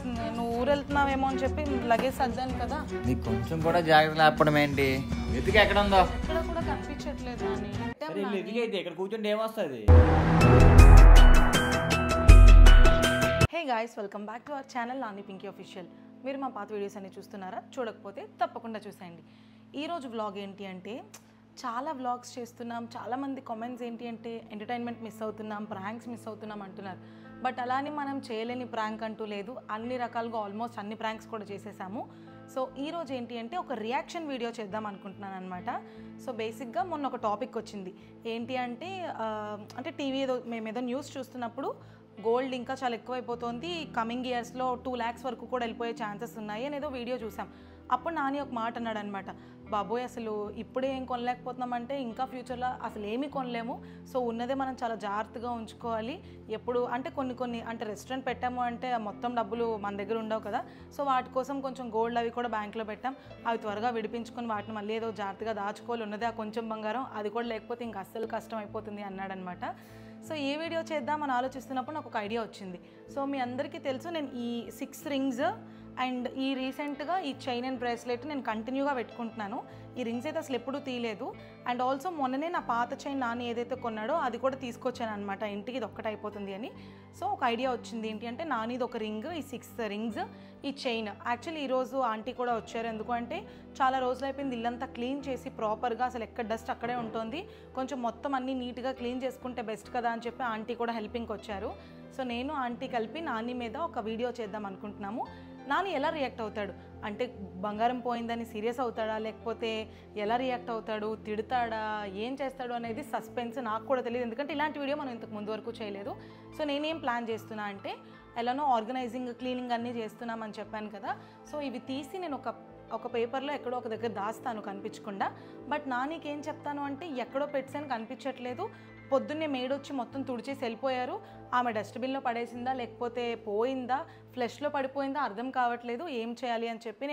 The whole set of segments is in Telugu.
అనిపించింది. నువ్వు ఊరు వెళ్తున్నావేమో అని చెప్పి లగేజ్ సర్దాను కదా. నీకు కొంచెం కూడా జాగ్రత్త లేకపోవడం ఏంటి? వెతికి ఎక్కడ ఉందో? ఇక్కడ కూడా కనిపించట్లేదు అని. వెతికైతే ఇక్కడ కూర్చుంటే ఏమొస్తుంది? Hey guys, welcome back to our channel Nani Pinky official. మీరు మా పాత వీడియోస్ అన్ని చూస్తున్నారా? చూడకపోతే తప్పకుండా చూసేయండి. ఈరోజు వ్లాగ్ ఏంటి అంటే, చాలా వ్లాగ్స్ చేస్తున్నాం, చాలామంది కామెంట్స్ ఏంటి అంటే ఎంటర్టైన్మెంట్ మిస్ అవుతున్నాం, ప్రాంక్స్ మిస్ అవుతున్నాం అంటున్నారు. బట్ అలానే మనం చేయలేని ప్రాంక్ అంటూ లేదు. అన్ని రకాలుగా ఆల్మోస్ట్ అన్ని ప్రాంక్స్ కూడా చేసేసాము. సో ఈరోజు ఏంటి అంటే ఒక రియాక్షన్ వీడియో చేద్దాం అనుకుంటున్నాను అనమాట. సో బేసిక్గా మొన్న ఒక టాపిక్ వచ్చింది. ఏంటి అంటే అంటే టీవీ మేమేదో న్యూస్ చూస్తున్నప్పుడు గోల్డ్ ఇంకా చాలా ఎక్కువైపోతుంది, కమింగ్ ఇయర్స్లో 2 lakhs వరకు కూడా వెళ్ళిపోయే ఛాన్సెస్ ఉన్నాయి అనేదో వీడియో చూసాం. అప్పుడు నాని ఒక మాట అన్నాడు అనమాట, బాబోయ్ అసలు ఇప్పుడే ఏం కొనలేకపోతున్నామంటే ఇంకా ఫ్యూచర్లో అసలు ఏమీ కొనలేము. సో ఉన్నదే మనం చాలా జాగ్రత్తగా ఉంచుకోవాలి. ఎప్పుడు అంటే కొన్ని అంటే రెస్టారెంట్ పెట్టాము అంటే మొత్తం డబ్బులు మన దగ్గర ఉండవు కదా. సో వాటి కోసం కొంచెం గోల్డ్ అవి కూడా బ్యాంక్లో పెట్టాం. అవి త్వరగా విడిపించుకొని వాటిని మళ్ళీ ఏదో జాగ్రత్తగా దాచుకోవాలి. ఉన్నదే ఆ కొంచెం బంగారం, అది కూడా లేకపోతే ఇంకా అస్సలు కష్టం అయిపోతుంది అన్నాడనమాట. సో ఏ వీడియో చేద్దామని ఆలోచిస్తున్నప్పుడు నాకు ఒక ఐడియా వచ్చింది. సో మీ అందరికీ తెలుసు, నేను ఈ 6 రింగ్స్ అండ్ ఈ రీసెంట్గా ఈ చైన్ అండ్ బ్రేస్లెట్ నేను కంటిన్యూగా పెట్టుకుంటున్నాను. ఈ రింగ్స్ అయితే అసలు ఎప్పుడూ తీయలేదు. అండ్ ఆల్సో మొన్ననే నా పాత చైన్ నాని ఏదైతే కొన్నాడో అది కూడా తీసుకొచ్చాను అనమాట ఇంటికి, ఇది ఒక్కటి అయిపోతుంది అని. సో ఒక ఐడియా వచ్చింది ఏంటి అంటే, నానిది ఒక రింగ్, ఈ 6 రింగ్స్, ఈ చైన్. యాక్చువల్లీ ఈరోజు ఆంటీ కూడా వచ్చారు. ఎందుకంటే చాలా రోజులు అయిపోయింది ఇల్లంతా క్లీన్ చేసి ప్రాపర్గా, అసలు ఎక్కడ డస్ట్ అక్కడే ఉంటుంది, కొంచెం మొత్తం అన్నీ నీట్గా క్లీన్ చేసుకుంటే బెస్ట్ కదా అని చెప్పి ఆంటీ కూడా హెల్పింగ్కి వచ్చారు. సో నేను ఆంటీ కలిపి నాని మీద ఒక వీడియో చేద్దాం అనుకుంటున్నాము. నాని ఎలా రియాక్ట్ అవుతాడు అంటే, బంగారం పోయిందని సీరియస్ అవుతాడా, లేకపోతే ఎలా రియాక్ట్ అవుతాడు, తిడతాడా, ఏం చేస్తాడు అనేది సస్పెన్స్. నాకు కూడా తెలియదు, ఎందుకంటే ఇలాంటి వీడియో మనం ఇంతకు ముందు వరకు చేయలేదు. సో నేనేం ప్లాన్ చేస్తున్నా అంటే, ఎలానో ఆర్గనైజింగ్ క్లీనింగ్ అన్నీ చేస్తున్నామని చెప్పాను కదా. సో ఇవి తీసి నేను ఒక పేపర్లో ఎక్కడో ఒక దగ్గర దాస్తాను కనిపించకుండా. బట్ నానికి ఏం చెప్తాను అంటే, ఎక్కడో పెట్టాను కనిపించట్లేదు, పొద్దున్నే మేడొచ్చి మొత్తం తుడిచేసి వెళ్ళిపోయారు, ఆమె డస్ట్బిన్లో పడేసిందా లేకపోతే పోయిందా, ఫ్లష్లో పడిపోయిందా అర్థం కావట్లేదు, ఏం చేయాలి అని చెప్పి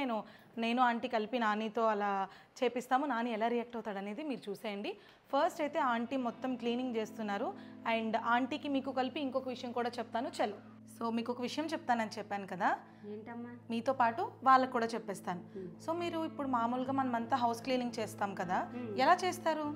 నేను ఆంటీ కలిపి నానితో అలా చేపిస్తాము. నాని ఎలా రియాక్ట్ అవుతాడు అనేది మీరు చూసేయండి. ఫస్ట్ అయితే ఆంటీ మొత్తం క్లీనింగ్ చేస్తున్నారు. అండ్ ఆంటీకి మీకు కలిపి ఇంకొక విషయం కూడా చెప్తాను. చలో, సో మీకు ఒక విషయం చెప్తానని చెప్పాను కదా, ఏంటమ్మా? మీతో పాటు వాళ్ళకు కూడా చెప్పేస్తాను. సో మీరు ఇప్పుడు మామూలుగా మనమంతా హౌస్ క్లీనింగ్ చేస్తాం కదా, ఎలా చేస్తారు?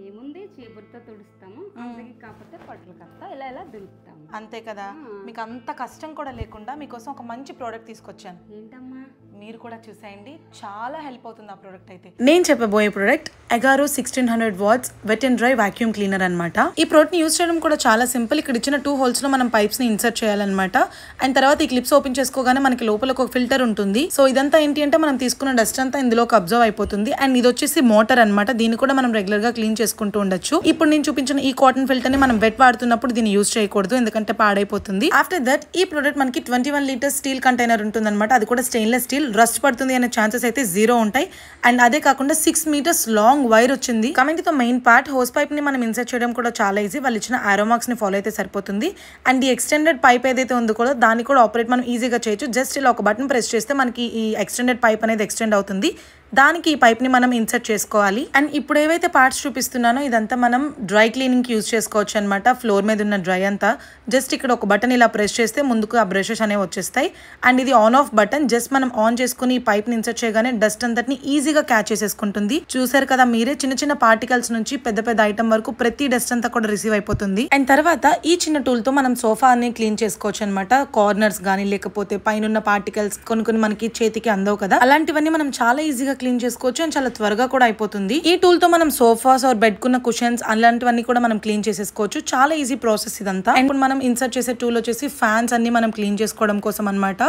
ఏముంది, చీపురుతో తుడుస్తాము, అందుకే కాకపోతే పట్లు కత్తా ఇలా దులుపుతాము, అంతే కదా. మీకు అంత కష్టం కూడా లేకుండా మీకోసం ఒక మంచి ప్రోడక్ట్ తీసుకొచ్చాను. ఏంటమ్మా? మీరు కూడా చూసేయండి, చాలా హెల్ప్ అవుతుంది ఆ ప్రోడక్ట్ అయితే. నేను చెప్పబోయే product Agaro 1600 watts wet and dry vacuum cleaner అనమాట. ఈ ప్రోడక్ట్ ని యూస్ చేయడం కూడా చాలా సింపుల్. ఇక్కడ ఇచ్చిన 2 holes లో మనం పైప్స్ ని ఇన్సర్ట్ చేయాలన్నమాట. అండ్ తర్వాత ఈ క్లిప్స్ ఓపెన్ చేసుకోగానే మనకి లోపల ఒక ఫిల్టర్ ఉంటుంది. సో ఇదంతా ఏంటి అంటే, మనం తీసుకున్న డస్ట్ అంతా ఇందులోకి అబ్జర్వ్ అయిపోతుంది. అండ్ ఇది వచ్చేసి మోటార్ అనమాట, దీన్ని కూడా మనం రెగ్యులర్ గా క్లీన్ చేసుకుంటూ ఉండొచ్చు. ఇప్పుడు నేను చూపించిన ఈ కాటన్ ఫిల్టర్ ని మనం వెట్ వాడుతున్నప్పుడు దీన్ని యూస్ చేయకూడదు, ఎందుకంటే పాడైపోతుంది. ఆఫ్టర్ దట్ ఈ ప్రోడక్ట్ మనకి 21 లీటర్స్ స్టీల్ కంటైనర్ ఉంటుంది అనమాట. అది కూడా స్టెయిన్లెస్ స్టీల్, రస్ట్ పడుతుంది అనే ఛాన్సెస్ అయితే 0 ఉంటాయి. అండ్ అదే కాకుండా 6 meters లాంగ్ వైర్ వచ్చింది. Coming to main part, hose pipe ని మనం ఇన్సర్ట్ చేయడం కూడా చాలా ఈజీ. వాళ్ళు ఇచ్చిన ఆరో మార్క్స్ ని ఫాలో అయితే సరిపోతుంది. అండ్ ఈ ఎక్స్టెండెడ్ పైప్ ఏదైతే ఉందో కూడా దాన్ని కూడా ఆపరేట్ మనం ఈజీగా చేయొచ్చు. జస్ట్ ఇలా ఒక బటన్ ప్రెస్ చేస్తే మనకి ఈ ఎక్స్టెండెడ్ పైప్ అనేది ఎక్స్టెండ్ అవుతుంది. దానికి ఈ పైప్ ని మనం ఇన్సర్ట్ చేసుకోవాలి. అండ్ ఇప్పుడు ఏవైతే పార్ట్స్ చూపిస్తున్నానో ఇదంతా మనం డ్రై క్లీనింగ్ కి యూజ్ చేసుకోవచ్చు అనమాట. ఫ్లోర్ మీద ఉన్న డ్రై అంతా జస్ట్ ఇక్కడ ఒక బటన్ ఇలా ప్రెస్ చేస్తే ముందుకు ఆ బ్రషెస్ అనేవి వచ్చేస్తాయి. అండ్ ఇది ఆన్ ఆఫ్ బటన్, జస్ట్ మనం ఆన్ చేసుకుని ఈ పైప్ ని ఇన్సర్ట్ చేయగానే డస్ట్ అంతటిని ఈజీగా క్యాచ్ చేసేసుకుంటుంది. చూసారు కదా మీరే, చిన్న పార్టికల్స్ నుంచి పెద్ద ఐటమ్ వరకు ప్రతి డస్ట్ అంతా కూడా రిసీవ్ అయిపోతుంది. అండ్ తర్వాత ఈ చిన్న టూల్ తో మనం సోఫా ని క్లీన్ చేసుకోవచ్చు అనమాట. కార్నర్స్ గానీ లేకపోతే పైన పార్టికల్స్ కొన్ని మనకి చేతికి అందవు కదా, అలాంటివన్నీ మనం చాలా ఈజీగా క్లీన్ చేసుకోవచ్చు. అండ్ చాలా త్వరగా కూడా అయిపోతుంది. ఈ టూల్ తో మనం సోఫాస్ ఆర్ బెడ్ కున్న కుషన్స్ అలాంటివన్నీ కూడా మనం క్లీన్ చేసేసుకోవచ్చు. చాలా ఈజీ ప్రాసెస్ ఇదంతా. అండ్ ఇప్పుడు మనం ఇన్సర్ట్ చేసే టూల్ వచ్చేసి ఫ్యాన్స్ అన్ని మనం క్లీన్ చేసుకోవడం కోసం అనమాట.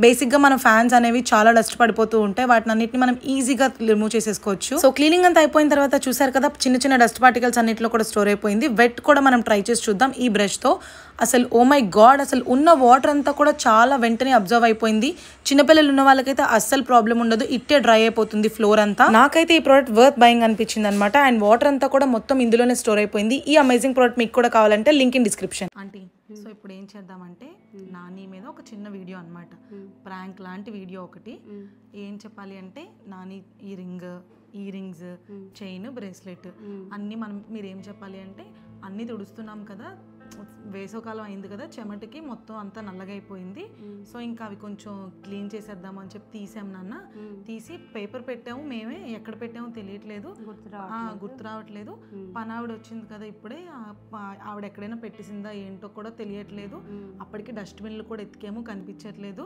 బేసిక్ గా మన ఫ్యాన్స్ అనేవి చాలా డస్ట్ పడిపోతూ ఉంటాయి, వాటిని అన్నిటిని మనం ఈజీగా రిమూవ్ చేసేసుకోవచ్చు. సో క్లీనింగ్ అంతా అయిపోయిన తర్వాత చూసారు కదా, చిన్న డస్ట్ పార్టికల్స్ అన్నిట్లో కూడా స్టోర్ అయిపోయింది. వెట్ కూడా మనం ట్రై చేసి చూద్దాం ఈ బ్రష్ తో. అసలు ఓ మై గాడ్, అసలు ఉన్న వాటర్ అంతా కూడా చాలా వెంటనే అబ్జర్వ్ అయిపోయింది. చిన్నపిల్లలు ఉన్న వాళ్ళకైతే అస్సలు ప్రాబ్లం ఉండదు, ఇట్టే డ్రై అయిపోతుంది ఫ్లోర్ అంతా. నాకైతే ఈ ప్రోడక్ట్ వర్త్ బయింగ్ అనిపించింది అనమాట. అండ్ వాటర్ అంతా కూడా మొత్తం ఇందులోనే స్టోర్ అయిపోయింది. ఈ అమేజింగ్ ప్రోడక్ట్ మీకు కూడా కావాలంటే link in description. Aunty, so ఇప్పుడు ఏం చేద్దామంటే, నాని మీద ఒక చిన్న వీడియో అనమాట, ప్రాంక్ లాంటి వీడియో ఒకటి. ఏం చెప్పాలి అంటే, నాని ఈ రింగ్స్, చైన్, బ్రేస్లెట్ అన్నీ మనం, మీరు ఏం చెప్పాలి అంటే, అన్నీ తుడుస్తున్నాం కదా, వేసవకాలం అయింది కదా, చెమటకి మొత్తం అంతా నల్లగా అయిపోయింది. సో ఇంకా అవి కొంచెం క్లీన్ చేసేద్దాము అని చెప్పి తీసాం నాన్న. తీసి పేపర్ పెట్టాము, మేమే ఎక్కడ పెట్టామో తెలియట్లేదు, గుర్తు రావట్లేదు. పనావిడ వచ్చింది కదా ఇప్పుడే, ఆవిడ ఎక్కడైనా పెట్టేసిందా ఏంటో కూడా తెలియట్లేదు. అప్పటికి డస్ట్బిన్లు కూడా ఎత్తికేమో కనిపించట్లేదు,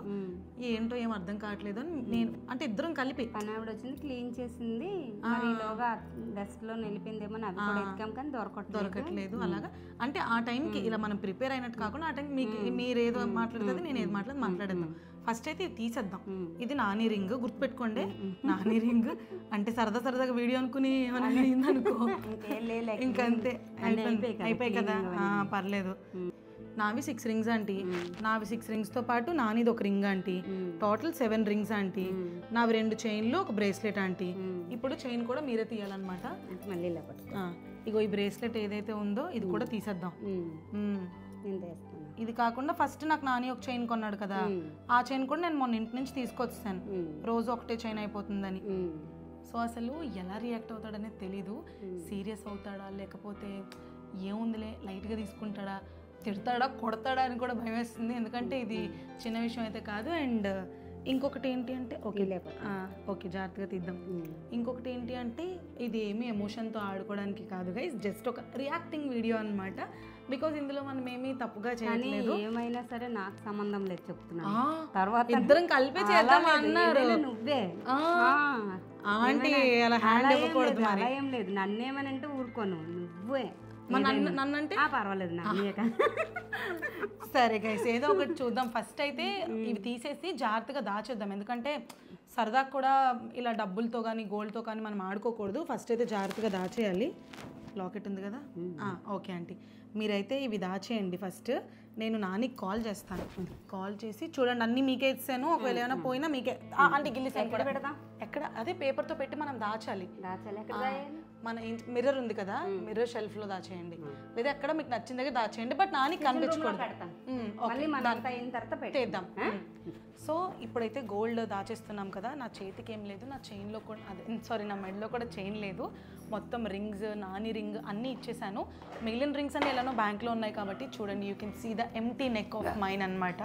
ఏంటో ఏం అర్థం కావట్లేదు అని నేను అంటే ఇద్దరం కలిపి. పనావిడ వచ్చింది క్లీన్ చేసింది, డస్ట్ లో నిలిపిందేమో అవి కూడా ఎత్తికాం కానీ దొరకట్లేదు. అలాగా అంటే ఆ టైంకి ఇలా మనం ప్రిపేర్ అయినట్టు కాకుండా ఆ టైం మీకు మీరు ఏదో మాట్లాడుతుంది, నేను ఏది మాట్లాడేద్దాం. ఫస్ట్ అయితే ఇది తీసేద్దాం. ఇది నాని రింగ్, గుర్తుపెట్టుకోండి, నాని రింగ్. అంటే సరదాగా వీడియో అనుకుని ఏమైనా అయిందనుకో ఇంకంతే, అయిపోయి కదా, పర్లేదు. నావి 6 రింగ్స్ ఆంటీ, నావి 6 రింగ్స్తో పాటు నానిది ఒక ring aunty, total 7 rings aunty. నావి 2 చైన్లు, ఒక బ్రేస్లెట్ ఆంటీ. ఇప్పుడు చైన్ కూడా మీరే తీయాలన్నమాట. ఇగో ఈ బ్రేస్లెట్ ఏదైతే ఉందో ఇది కూడా తీసేద్దాం. ఇది కాకుండా ఫస్ట్ నాకు నాని ఒక చైన్ కొన్నాడు కదా, ఆ చైన్ కూడా నేను మొన్న ఇంటి నుంచి తీసుకొచ్చాను, రోజు ఒకటే చైన్ అయిపోతుందని. సో అసలు ఎలా రియాక్ట్ అవుతాడనేది తెలీదు. సీరియస్ అవుతాడా లేకపోతే ఏముందిలే లైట్గా తీసుకుంటాడా, తిడతాడా కొడతాడా అని కూడా భయం వేస్తుంది. ఎందుకంటే ఇది చిన్న విషయం అయితే కాదు. అండ్ ఇంకొకటి ఏంటి అంటే ఓకే జాగ్రత్తగా తీద్దాం. ఇంకొకటి ఏంటి అంటే ఇది ఏమి ఎమోషన్తో ఆడుకోవడానికి కాదు గైస్, జస్ట్ ఒక రియాక్టింగ్ వీడియో అనమాట. బికాజ్ ఇందులో మనం ఏమీ తప్పుగా చేయలేదు. ఏమైనా సరే నాకు సంబంధం లేదు చెప్తున్నా, తర్వాత ఇద్దరం కలిపే చేద్దాం అన్నారు. నువ్వే ఆంటీ అలా హ్యాండ్ ఇవ్వకూడదు. అలా ఏం లేదు, నన్నేమనంటే ఊరుకోను, నువ్వే నన్నంటే పర్వాలేదు. సరే గైస్ ఏదో ఒకటి చూద్దాం. ఫస్ట్ అయితే ఇవి తీసేసి జాగ్రత్తగా దాచేద్దాం, ఎందుకంటే సరదా కూడా ఇలా డబ్బులతో కానీ గోల్డ్తో కానీ మనం ఆడుకోకూడదు. ఫస్ట్ అయితే జాగ్రత్తగా దాచేయాలి. లాకెట్ ఉంది కదా, ఓకే ఆంటీ మీరైతే ఇవి దాచేయండి. ఫస్ట్ నేను నానికి కాల్ చేస్తాను. కాల్ చేసి చూడండి అన్నీ మీకే ఇస్తాను, ఒకవేళ ఏమైనా పోయినా మీకే. అంటే గిల్లిసాను కూడా పెడదాం. ఎక్కడ అదే పేపర్తో పెట్టి మనం దాచాలి. మన మిర్రర్ ఉంది కదా, మిర్రర్ షెల్ఫ్ లో దాచేయండి, లేదా ఎక్కడ మీకు నచ్చిన దగ్గర దాచేయండి, బట్ నానికి కనిపించకూడదు. చేద్దాం. సో ఇప్పుడైతే గోల్డ్ దాచేస్తున్నాం కదా, నా చేతికి ఏం లేదు, నా చైన్లో కూడా అదే సారీ నా మెడలో కూడా చైన్ లేదు. మొత్తం రింగ్స్ నాని రింగ్ అన్నీ ఇచ్చేసాను. మిగిలిన రింగ్స్ అన్నీ ఎలానో బ్యాంక్లో ఉన్నాయి కాబట్టి చూడండి, you can see the empty neck of mine అనమాట.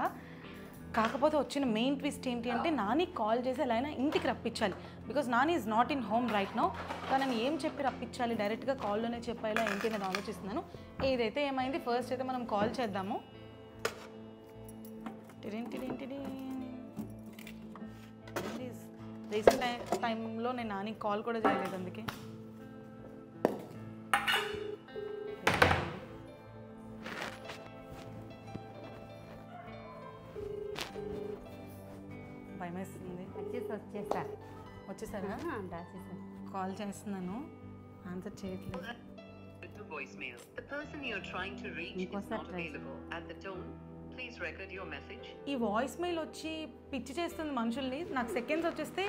కాకపోతే వచ్చిన మెయిన్ ట్విస్ట్ ఏంటి అంటే నాని కాల్ చేసి ఎలా అయినా ఇంటికి రప్పించాలి. Because Nani is not in home right now. కానీ ఏం చెప్పి రప్పించాలి, డైరెక్ట్గా కాల్లోనే చెప్పాలా ఏంటి నేను ఆలోచిస్తున్నాను. ఏదైతే ఏమైంది ఫస్ట్ అయితే మనం కాల్ చేద్దాము. రీసెంట్ టైంలో నేను నానికి కాల్ కూడా చేయలేదు, అందుకే. భయం వేస్తుంది. వచ్చేసారా? కాల్ చేస్తున్నాను, ఆన్సర్ చేయట్లేదు. ఈ వాయిస్ మెయిల్ వచ్చి పిచ్చి చేస్తుంది మనుషుల్ని. నాకు సెకండ్స్ వచ్చేస్తే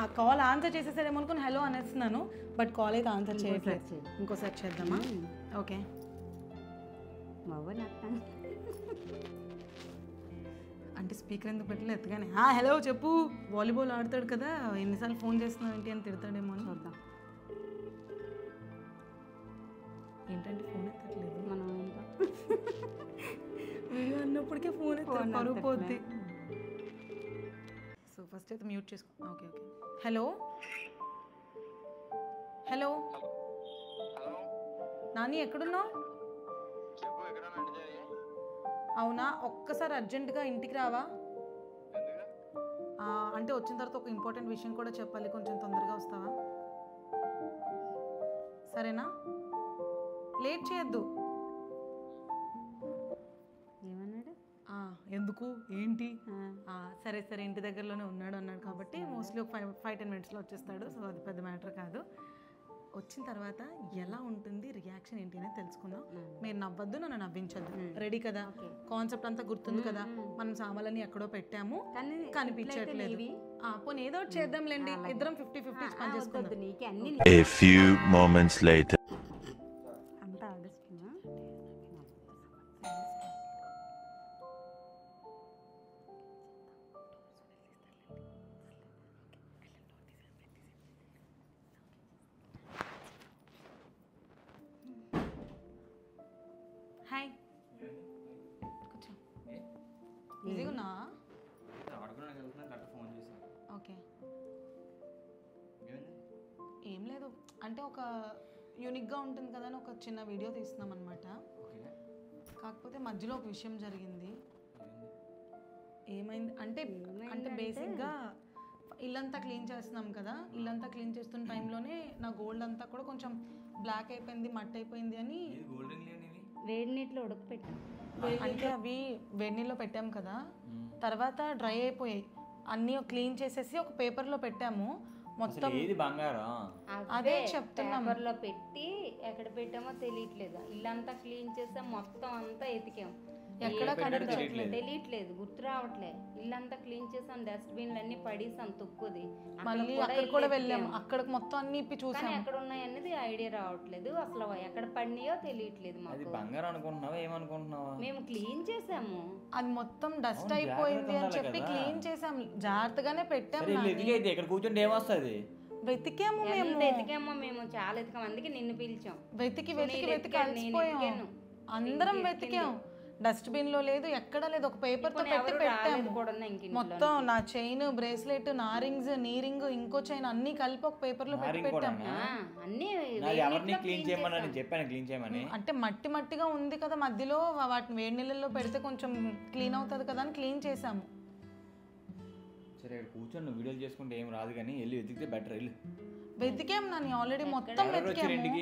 ఆ కాల్ ఆన్సర్ చేసేసారేమో అనుకుని హలో అనేస్తున్నాను, బట్ కాల్ అయితే ఆన్సర్ చేయట్లేదు. ఇంకోసారి చేద్దామా? ఓకే అంటే స్పీకర్ ఎందుకు పెట్టలేదు, ఎత్తుగానే హలో చెప్పు, వాలీబాల్ ఆడతాడు కదా, ఎన్నిసార్లు ఫోన్ చేస్తున్నావు ఏంటి అని తిడతాడేమో అని చూద్దాం. ఏంటంటే ఫోన్ ఎత్తట్లేదు, మనం వీడియో అన్నప్పటికే ఫోన్ పరుగుపోద్ది. సో ఫస్ట్ అయితే మ్యూట్ చేసుకో. Okay okay hello hello Nani ఎక్కడున్నావు? అవునా, ఒక్కసారి అర్జెంటుగా ఇంటికి రావా? అంటే వచ్చిన తర్వాత ఒక ఇంపార్టెంట్ విషయం కూడా చెప్పాలి, కొంచెం తొందరగా వస్తావా? సరేనా, లేట్ చేయొద్దు. ఎందుకు ఏంటి? సరే సరే ఇంటి దగ్గరలోనే ఉన్నాడు అన్నాడు కాబట్టి మోస్ట్లీ ఒక 5-10 మినిట్స్లో వచ్చేస్తాడు. సో అది పెద్ద మ్యాటర్ కాదు. వచ్చిన తర్వాత ఎలా ఉంటుంది రియాక్షన్ ఏంటి అనేది తెలుసుకుందాం. మీరు నవ్వద్దు, నన్ను నవ్వించద్దు. రెడీ కదా? కాన్సెప్ట్ అంతా గుర్తుంది కదా, మనం సామాన్లన్నీ ఎక్కడో పెట్టాము కనిపించట్లేదు. పోనీ ఏదో ఒకటి చేద్దాంలేండి, ఇద్దరం 50-50 పని చేసుకుందాం. అంటే ఒక యూనిక్గా ఉంటుంది కదా అని ఒక చిన్న వీడియో తీస్తున్నాం అనమాట. కాకపోతే మధ్యలో ఒక విషయం జరిగింది. ఏమైంది అంటే బేసిక్గా ఇల్లంతా క్లీన్ చేస్తున్నాం కదా, ఇల్లంతా క్లీన్ చేస్తున్న టైంలోనే నా గోల్డ్ అంతా కూడా కొంచెం బ్లాక్ అయిపోయింది, మట్టి అయిపోయింది అని. వేడి నీటిలో ఉడకపెట్టాం. అంటే అవి వేడి నీళ్ళలో పెట్టాం కదా, తర్వాత డ్రై అయిపోయాయి. అన్నీ క్లీన్ చేసేసి ఒక పేపర్లో పెట్టాము. మొత్తం బంగారం అదే చెప్తున్నాం. పేపర్లో పెట్టి ఎక్కడ పెట్టామో తెలియట్లేదు. ఇల్లంతా క్లీన్ చేసాం, మొత్తం అంతా ఎతికాం, ఎక్కడ తెలియట్లేదు, గుర్తు రావట్లే. ఇల్లంతా క్లీన్ చేసాం, డస్ట్బిన్లు అన్ని పడేసాం, తొక్కుది. మళ్ళీ అక్కడ కూడా వెళ్ళాము, అక్కడికి మొత్తం అన్ని ఇప్పి చూసాం. ఎక్కడ ఉన్నాయి అనేది ఐడియా రావట్లేదు, అసలు ఎక్కడ పడినాయో తెలియట్లేదు మాకు. బంగారం అనుకుంటున్నావా ఏమనుకుంటున్నావా? మేము క్లీన్ చేసాము, అది మొత్తం డస్ట్ అయిపోయింది అని చెప్పి క్లీన్ చేసాం, జాగ్రత్తగానే పెట్టాము. ఇక్కడ కూర్చుంటే ఏమొస్తుంది? వెతికాము మేము చాలా ఎతికాము, అందుకే నిన్ను పిలిచాం. వెతికి అలసిపోయాం, అందరం వెతికాం. డస్ట్బిన్ లో లేదు, ఎక్కడ లేదు, ఒక పేపర్ తో పెట్టి పెట్టాము. మొత్తం నా చైన్, బ్రేస్లెట్, నా రింగ్స్, నీ రింగ్, ఇంకో చైన్ అన్ని కలిపి ఒక పేపర్ లో పెట్టి పెట్టాము. అంటే మట్టి మట్టిగా ఉంది కదా మధ్యలో, వాటిని వేడి నీళ్ళలో పెడితే కొంచెం క్లీన్ అవుతుంది కదా అని క్లీన్ చేసాము. సరే కూర్చొని నువ్వు వీడియోలు చేసుకుంటే ఏం రాదు కానీ వెళ్ళి వెతికితే బెటర్. వెళ్ళి వెతికాము, నన్ను ఆల్రెడీ మొత్తం వెతికాము,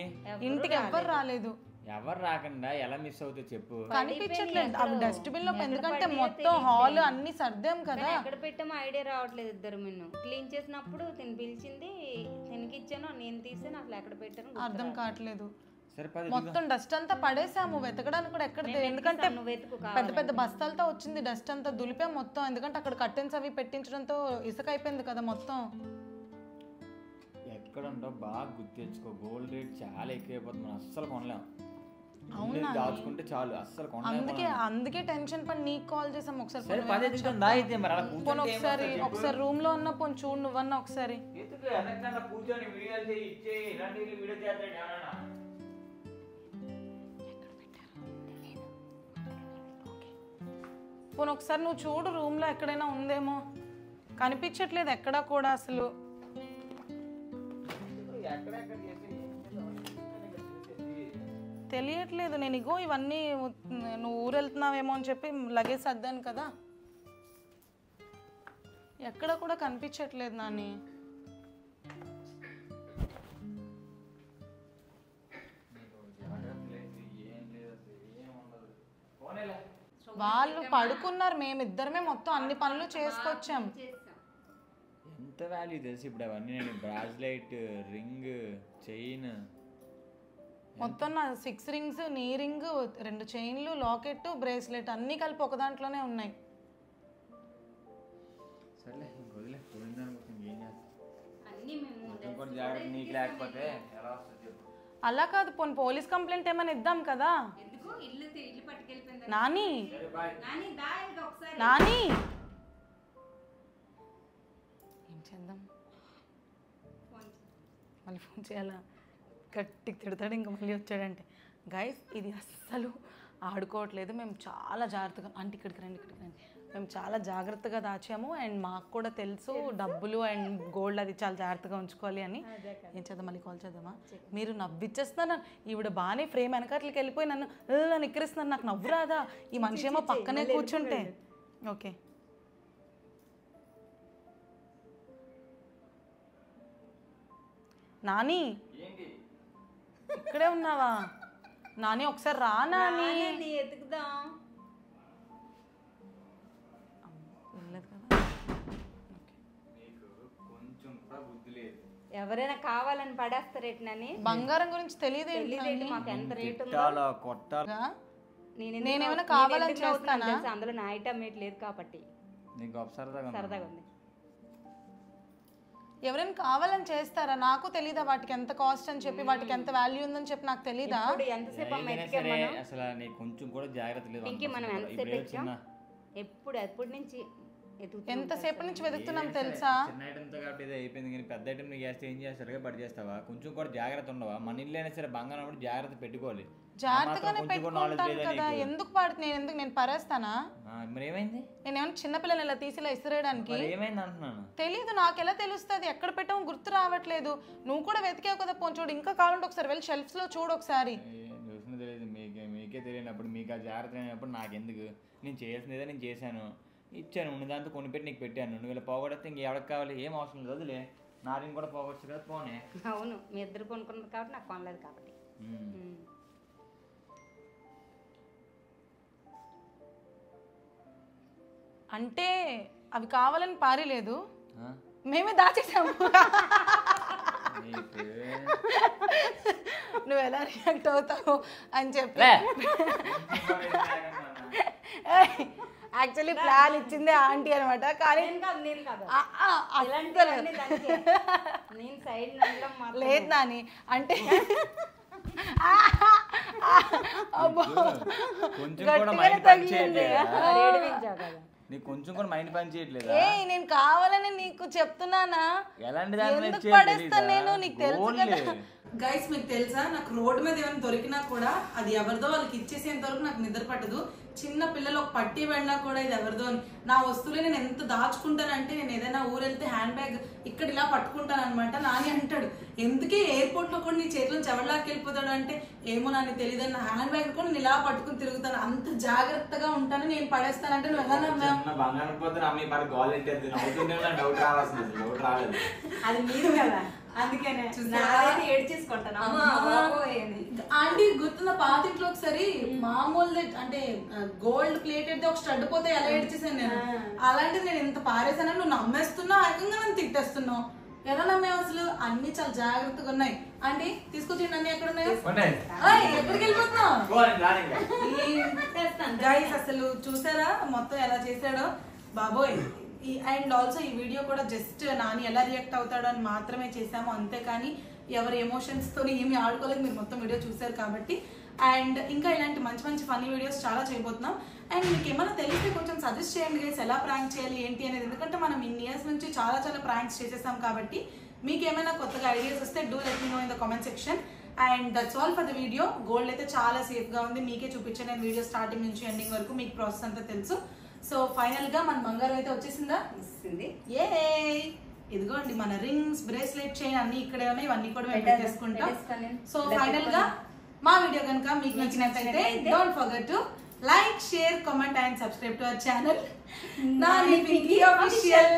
ఇంటికి ఎవ్వరు రాలేదు. ఎవరు రాకుండా ఎలా మిస్ అవుతుందో చెప్పు. కనిపించట్లేదు అవి డస్ట్బిన్ లో, ఎందుకంటే మొత్తం హాల్ అన్ని సర్దాం కదా. ఎక్కడ పెట్టామో ఐడియా రావట్లేదు. ఇద్దరు మిన్ను క్లీన్ చేసినప్పుడు తిని పిలిచింది, తినికి ఇచ్చాను, నేను తీసాను, అసలు ఎక్కడ పెట్టాను అర్థం కావట్లేదు. మొత్తం డస్ట్ అంతా పడేసాము, వెతకడానికి కూడా ఎక్కడ, ఎందుకంటే పెద్ద పెద్ద బస్తాలతో వచ్చింది డస్ట్ అంతా, దులిపాము మొత్తం. ఎందుకంటే అక్కడ కర్టెన్స్ అవి పెట్టించడంతో ఇసుక అయిపోయింది కదా మొత్తం. ఎక్కడంటో బాగా గుర్తు తెచ్చుకో, గోల్డ్ రేట్ చాలా ఎక్కువైపోతుంది, మనం అస్సలు కొనలేం. అవునా, దాచుకుంటే చాలు, అస్సలు అందుకే టెన్షన్ పని నీకు కాల్ చేసాం. ఒకసారి రూమ్ లో ఉన్న పోనీ చూడు, నువ్వన్నా ఒకసారి. పోనీ ఒకసారి నువ్వు చూడు రూమ్ లో ఎక్కడైనా ఉందేమో, కనిపించట్లేదు ఎక్కడా కూడా అసలు. తెలియట్లేదు. నేను ఇగో ఇవన్నీ నువ్వు ఊరు వెళ్తున్నావేమో అని చెప్పి లగేజ్ సర్దాను కదా, ఎక్కడ కూడా కనిపించట్లేదు నాని. వాళ్ళు పడుకున్నారు, మేమిద్దరమే మొత్తం అన్ని పనులు చేసుకొచ్చాం. ఎంత వాల్యూ తెలుసు ఇప్పుడు అవన్నీ. నేను బ్రాస్లెట్, రింగ్, చైన్, మొత్తం నా 6 రింగ్స్, నీ రింగ్, 2 చైన్లు, లాకెట్, బ్రేస్లెట్ అన్నీ కలిపి ఒక దాంట్లోనే ఉన్నాయి. సర్లే వదిలే, నీకు లేకపోతే ఎలా వస్తుంది చెప్పు. అలా కాదు, పోనీ పోలీస్ కంప్లైంట్ ఏమైనా ఇద్దాం కదా. నాని నాని ఏం చేద్దాం, మళ్ళీ ఫోన్ చేయాలా, గట్టికి తిడతాడు ఇంకా మళ్ళీ వచ్చాడంటే. గైస్ ఇది అస్సలు ఆడుకోవట్లేదు, మేము చాలా జాగ్రత్తగా, అంటే ఇక్కడికి రండి, మేము చాలా జాగ్రత్తగా దాచాము. అండ్ మాకు కూడా తెలుసు డబ్బులు అండ్ గోల్డ్ అది చాలా జాగ్రత్తగా ఉంచుకోవాలి అని. ఏం చేద్దాం, మళ్ళీ కాల్ చేద్దామా? మీరు నవ్విచ్చేస్తున్నారు, ఈవిడ బాగానే ఫ్రేమ్ వెనకట్లకి వెళ్ళిపోయి నన్ను ఎక్కిరిస్తున్నారు, నాకు నవ్వు రాదా? ఈ మనిషి ఏమో పక్కనే కూర్చుంటే. ఓకే నాని, ఇక్కడే ఉన్నావా నాని? ఒకసారి రా నాని. ఎతుకుదాం. ఎవరైనా కావాలని పడేస్తారేటనని. బంగారం గురించి తెలియదు, మాకు ఎంత రేటు నేనేమైనా కావాలని చేస్తానా? అందులో నా ఐటమ్ ఏట్ లేదు కాబట్టి సరదాగా ఉంది. ఎవరైనా కావాలని చేస్తారా? నాకు తెలీదా వాటికి ఎంత కాస్ట్ అని చెప్పి, వాటికి ఎంత వాల్యూ ఉందని చెప్పి నాకు తెలీదా? అసలు నీకు కొంచెం కూడా జాగ్రత్త లేదు. మనం ఎంతసేపు ఎక్కాం, ఎప్పటి నుంచి ఎంతసేపు నుంచి వెతుకుతున్నాం తెలుసా? చిన్న ఐటమ్తో కాబట్టి ఇది అయిపోయింది, కానీ పెద్ద ఐటమ్ నువ్వు చేస్తే ఏం చేస్తారు, బట్ చేస్తావా? కొంచెం కూడా జాగ్రత్త ఉండవా? మన ఇల్లు అయినా సరే బంగారం జాగ్రత్త పెట్టుకోవాలి. జాగ్రత్తగానే పెట్టుకుంటాను కదా, ఎందుకు పాడుతుంది? నేను పరేస్తానా? మరి ఏమైంది? నేను ఏమైనా చిన్నపిల్లని ఇలా తీసి ఇలా ఇసిరేయడానికి? ఏమైంది అంటున్నాను. తెలీదు, నాకు ఎలా తెలుస్తుంది? ఎక్కడ పెట్టాము గుర్తు రావట్లేదు. నువ్వు కూడా వెతికావు కదా, పోనీ చూడు, ఇంకా కావాలంటే ఒకసారి వెళ్ళి షెల్ఫ్స్ లో చూడు ఒకసారి. చూసిన తెలియదు మీకే తెలియనప్పుడు, మీకు ఆ జాగ్రత్త అయినప్పుడు నాకెందుకు? నేను చేయాల్సింది ఏదో నేను చేశాను, ఇచ్చాను, ఉన్న దాంతో కొనిపెట్టి నీకు పెట్టాను. నువ్వు ఇలా పోగొడితే ఇంకెవరికి కావాలి? ఏం అవసరం లేదు, వదిలే. నారిని కూడా పోగొచ్చు కదా, పోనే. అవును, మీ ఇద్దరు కొనుక్కున్నారు కాబట్టి నాకు కొనలేదు కాబట్టి. అంటే అవి కావాలని పారేలేదు, మేమే దాచేసాము. నువ్వు ఎలా రియాక్ట్ అవుతావు అని చెప్పి యాక్చువల్లీ ప్లాన్ ఇచ్చిందే ఆంటీ అనమాట. కానీ లేదు నాని, అంటే గట్టిగానే తగిలింది. కొంచెం కూడా మైండ్ పని చేయట్లేదు. నేను కావాలని నీకు చెప్తున్నానా? ఎందుకు పడేస్తాను నేను? నీకు తెలుసు కదా గైస్. మీకు తెలుసా, నాకు రోడ్డు మీద ఏమైనా దొరికినా కూడా అది ఎవరిదో వాళ్ళకి ఇచ్చేసేంత వరకు నాకు నిద్ర పట్టదు. చిన్న పిల్లలు ఒక పట్టి పడినా కూడా ఇది ఎవరిదో అని. నా వస్తువులు నేను ఎంత దాచుకుంటానంటే, నేను ఏదైనా ఊరెళ్తే హ్యాండ్ బ్యాగ్ ఇక్కడ ఇలా పట్టుకుంటాను అనమాట. నాని అంటాడు, ఎందుకే ఎయిర్పోర్ట్ లో కూడా నీ చేతిలో చెవడలాకి వెళ్ళిపోతాడు అంటే, ఏమో నాకు తెలియదు, నా హ్యాండ్ బ్యాగ్ కూడా నేను ఇలా పట్టుకుని తిరుగుతాను, అంత జాగ్రత్తగా ఉంటాను. నేను పడేస్తానంటే నువ్వు ఎలా అది మీరు కదా, అందుకనే ఆంటీ గుర్తున్న పాతింట్లో ఒకసారి మామూలు అంటే గోల్డ్ ప్లేటెడ్ ఒక స్టడ్ పోతే ఎలా ఏడ్చేసాను నేను. అలాంటిది నేను ఇంత పారేసాను, నువ్వు నమ్మేస్తున్నావు, ఏకంగా నన్ను తిట్టేస్తున్నావు. ఎలా నమ్మే అసలు? అన్ని చాలా జాగ్రత్తగా ఉన్నాయి. ఆంటీ తీసుకొచ్చిండి, అన్ని ఎక్కడ ఉన్నాయో? ఎక్కడికి వెళ్ళిపోతున్నావు? గైస్ అసలు చూసారా మొత్తం ఎలా చేశాడో బాబోయ్. అండ్ ఆల్సో ఈ వీడియో కూడా జస్ట్ నాని ఎలా రియాక్ట్ అవుతాడో అని మాత్రమే చేసాము, అంతేకాని ఎవరి ఎమోషన్స్తో ఏమి ఆడుకోలేదు. మీరు మొత్తం వీడియో చూసారు కాబట్టి. అండ్ ఇంకా ఇలాంటి మంచి మంచి ఫన్నీ వీడియోస్ చాలా చేయబోతున్నాం. అండ్ మీకు ఏమైనా తెలిస్తే కొంచెం సజెస్ట్ చేయండి గైస్, ఎలా ప్రాంక్ చేయాలి ఏంటి అనేది. ఎందుకంటే మనం ఇన్ని ఇయర్స్ నుంచి చాలా చాలా ప్రాంక్స్ చేసేసాం కాబట్టి మీకు ఏమైనా కొత్తగా ఐడియాస్ వస్తే do let me know in the comment section. And that's all for the video. Gold అయితే చాలా సేఫ్గా ఉంది, మీకే చూపించాను నేను వీడియో స్టార్టింగ్ నుంచి ఎండింగ్ వరకు, మీకు ప్రాసెస్ అంతా తెలుసు. సో ఫైనల్ గా మన బంగారం అయితే వచ్చేసిందా? ఏ ఇదిగోండి మన రింగ్స్, బ్రేస్లెట్, చైన్ అన్ని ఇక్కడే ఉన్నాయి, ఇవన్నీ కూడా మేము పెట్టేసుకుంటాం. సో ఫైనల్ గా మా వీడియో కనుక మీకు నచ్చినట్లయితే don't forget to like, share, comment and subscribe to our channel Nani Pinky official.